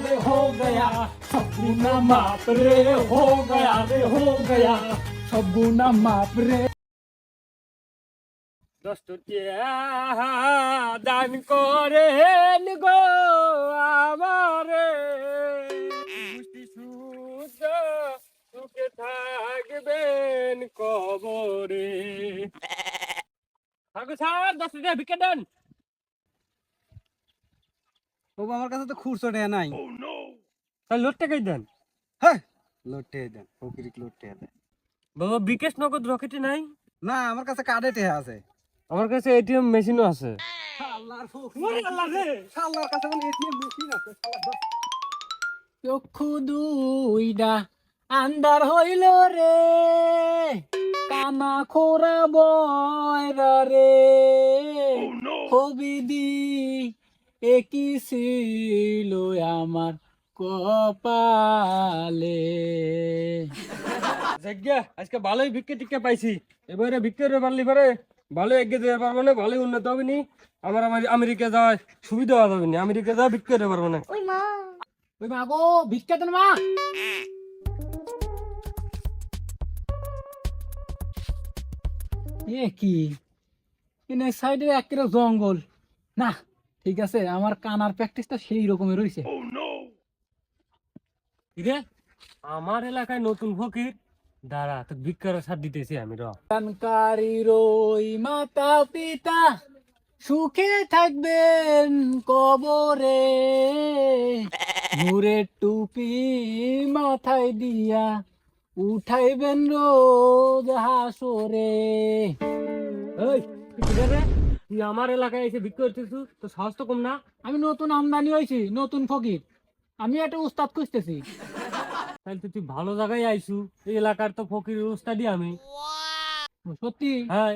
रे हो गया सब गुना माफ रे हो गया रे हो गया सब गुना माफ रे 10 টাকা দান করেন গো আমারে মুষ্টি সুদ সুখে থাকবেন কবরে ঠাকুর স্যার 10 টাকা ভিক্ষা দেন বাবা আমার কাছে তো খুচরো টাকা নাই। তাহলে লোট টাকাই দেন হ্যাঁ লোটে দেন, ফকিরিক লোটে দেন। বাবা বিকাশ নগদ রকেটে নাই না আমার কাছে কার্ডে টাকা আছে। আমার কাছে এটিএম মেশিনও আছে আল্লাহর ফকির আল্লাহ রে, আল্লাহর কাছে বলে এটিএম মেশিন আছে। চক্ষু দুইটা আন্দার হইল রে কানা খোরা বয়রা রে হবিদি একই ছিল আমার কপালে জায়গা আজকে ভালোই ভিক্ষে টিক্ষে পাইছি এবারে ভিক্ষে রে পারলি পারে ভালো এগিয়ে যেতে পারবো না ভালোই উন্নত হবে নি আমার আমেরিকা যাওয়ার সুবিধা হবে না আমেরিকা যাওয়া ভিক্ষে রে পারবো না ওই মা গো ভিক্ষা দেন মা এ কি এনে সাইডে একেবারে জঙ্গল না ঠিক আছে আমার কানার প্র্যাকটিস তো সেই রকমের রয়েছে রে আমার এলাকায় নতুন ফকির দাঁড়া তো ভিক্ষার সাথ দিতেছি আমি রানকারী রই মাতা পিতা সুখে থাকবেন কবরে নূরের টুপি মাথায় দিয়া উঠাইবেন রোজ হাসরে এই রে তুই আমার এলাকায় এসে ভিক্ষা করতেছিস তো সাহস তো কম না আমি নতুন আমদানি হয়েছি নতুন ফকির আমি একটা উস্তাদ খুঁজতেছি তাহলে তুই ভালো জায়গায় আইছু এই এলাকার তো ফকির উস্তাদি আমি সত্যি হ্যাঁ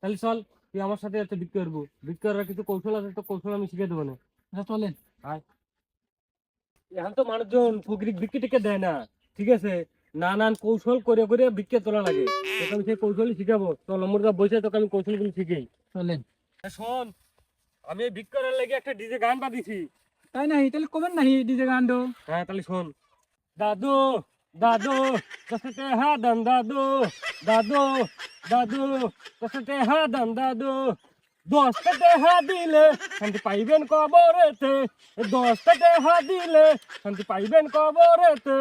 তাহলে চল তুই আমার সাথে একটা ভিক্ষা করবো ভিক্ষা করার কিছু কৌশল আছে তো কৌশল আমি শিখে দেবো না আচ্ছা চলেন হাই এখন তো মানুষজন ফকির ভিক্ষা টিকে দেয় না ঠিক আছে নানান কৌশল করে করে ভিক্ষা তোলা লাগে তোকে আমি সেই কৌশলই শিখাবো চল আমরা বসে তোকে আমি কৌশলগুলো শিখাই চলেন শোন আমি এই ভিক্ষার লেগে একটা ডিজে গান বাঁধিছি তাই নাহি তাহলে কবেন নাহি ডিজে গান দো হ্যাঁ তাহলে শোন দাদু দাদু কসতে হা দান দাদু দাদু দাদু কসতে হা দান দাদু 10 টাকা দিলে শান্তি পাইবেন কবরেতে 10 টাকা দিলে শান্তি পাইবেন কবরেতে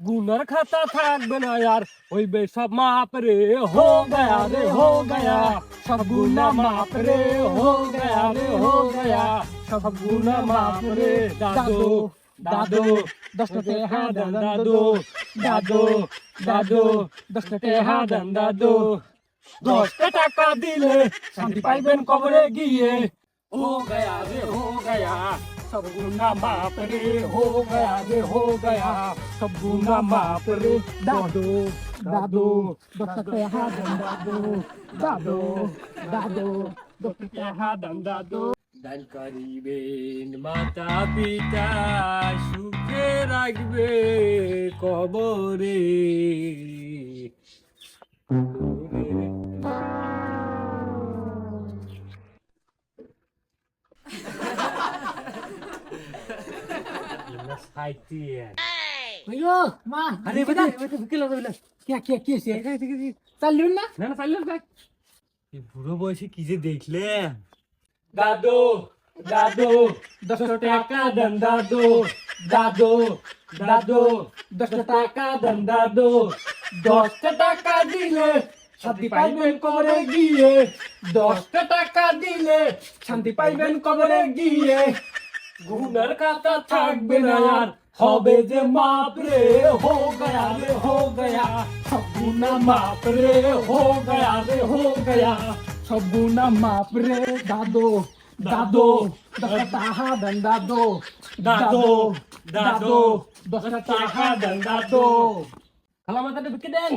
গুনার খাতা থাকবে না আর হইবে সব মাপ রে হো গয়া রে হো গয়া সব গুনা মাপ রে হো গয়া রে হো গয়া সব গুনা মাপ রে দাদু দাদু 10 টাকা দেন দাদু দাদু দাদু 10 টাকা দেন দাদু 10 টাকা দিলে শান্তি পাইবেন কবরে গিয়ে হো গয়া রে হো গয়া सब गुना माफ रे हो गया रे हो गया सब गुना माफ रे दादू दादू 10 टाका देन दादू दादू दादू 10 टाका देन दादू দান করিবেন মাতা পিতা সুখে রাখবে কবরে Ayo, ma, ada apa dah? Bikin lah, bikin. Kia sih. Salun na? Na salun ka. এই বুড়ো বয়সে কি যে দেখলে দাদু দাদু 10 টাকা দেন দাদু দাদু দাদু 10 টাকা দেন দাদু 10 টাকা দিলে শান্তি পাইবেন কবরে গিয়ে 10 টাকা দিলে শান্তি পাইবেন কবরে গিয়ে গুনার খাতা থাকবে না আর হবে যে মাপ রে হো গয়া রে হো গয়া সব গুনা মাপ রে হো গয়া রে হো গয়া সব গুনা মাপ রে দাদু দাদু 10 টাকা দেন দাদু দাদু দাদু 10 টাকা দেন দাদু খালা মাথাটা বিকে দেন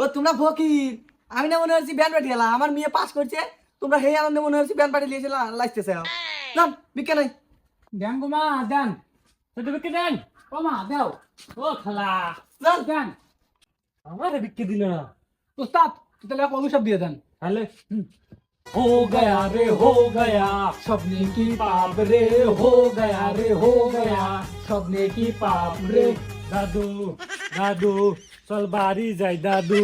ও তোমরা ফকির আমি না মনে হচ্ছে ব্যান্ড পার্টি গেলাম আমার মেয়ে পাস করছে তোমরা হে আনন্দে মনে হচ্ছে ব্যান্ড পার্টি লিয়েছিল লাইতেছে না বিকে নাই দেন গো মা দেন সেটা বিকে দেন ও মা দাও ও খালা দেন দেন আমারে বিকে দিল না উস্তাদ তাহলে অভিশাপ দিয়ে দেন তাহলে हो गया रे हो गया স্বপ্নে কি पाप रे हो गया रे हो गया স্বপ্নে কি পাপ রে दादू दादू चल बारी जाय दादू